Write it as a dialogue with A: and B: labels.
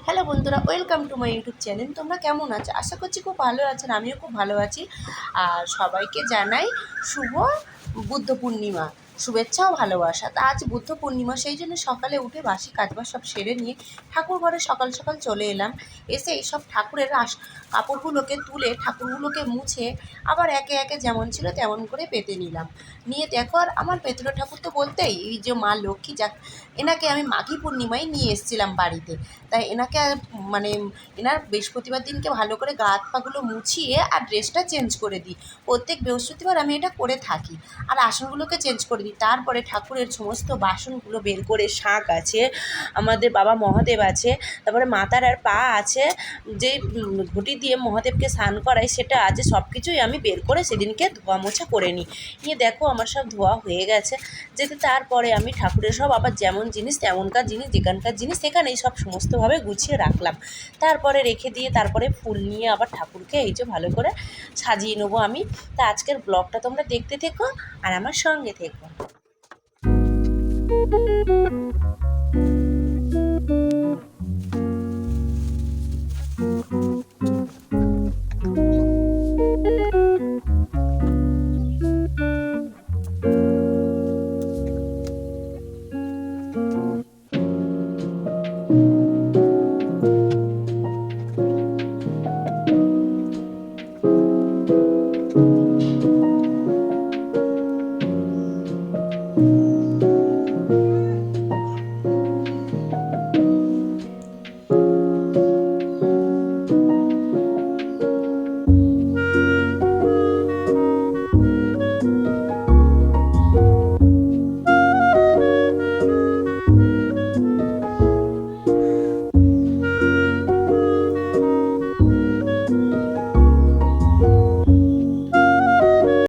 A: Hello বন্ধুরা, welcome to my YouTube channel. তোমরা কেমন আছো? আশা করছি খুব ভালো আছেন। আমিও খুব ভালো আছি। আর সবাইকে জানাই শুভ বুদ্ধ পূর্ণিমা, শুভেচ্ছা ও ভালোবাসা। তা আজ বুদ্ধ পূর্ণিমা, সেই জন্য সকালে উঠে বাসি কাজবাজ সব সেরে নিয়ে ঠাকুর ঘরে সকাল সকাল চলে এলাম। এসে এইসব ঠাকুরের কাপড়গুলোকে তুলে ঠাকুরগুলোকে মুছে আবার একে একে যেমন ছিল তেমন করে পেতে নিলাম। নিয়ে দেখো, আর আমার পেতলো ঠাকুর তো বলতেই এই যে মা লক্ষ্মী, যা এনাকে আমি মাঘী পূর্ণিমায় নিয়ে এসেছিলাম বাড়িতে। তাই এনাকে মানে এনার বৃহস্পতিবার দিনকে ভালো করে গা হাত পাগুলো মুছিয়ে আর ড্রেসটা চেঞ্জ করে দিই। প্রত্যেক বৃহস্পতিবার আমি এটা করে থাকি। আর আসনগুলোকে চেঞ্জ করে দিই। তারপরে ঠাকুরের সমস্ত বাসনগুলো বের করে, শাঁখ আছে, আমাদের বাবা মহাদেব আছে, তারপরে মাথার আর পা আছে, যে ঘটি দিয়ে মহাদেবকে স্নান করাই সেটা আছে, সব কিছুই আমি বের করে সেদিনকে ধোয়া মোছা করে নিই। নিয়ে দেখো আমার সব ধোয়া হয়ে গেছে। যেতে তারপরে আমি ঠাকুরের সব আবার যেমন জিনিস তেমনকার জিনিস, যেখানকার জিনিস সেখানেই সব সমস্তভাবে গুছিয়ে রাখলাম। তারপরে রেখে দিয়ে তারপরে ফুল নিয়ে আবার ঠাকুরকে এই যে ভালো করে সাজিয়ে নেবো আমি। তা আজকের ব্লগটা তোমরা দেখতে থেকো আর আমার সঙ্গে থেকো।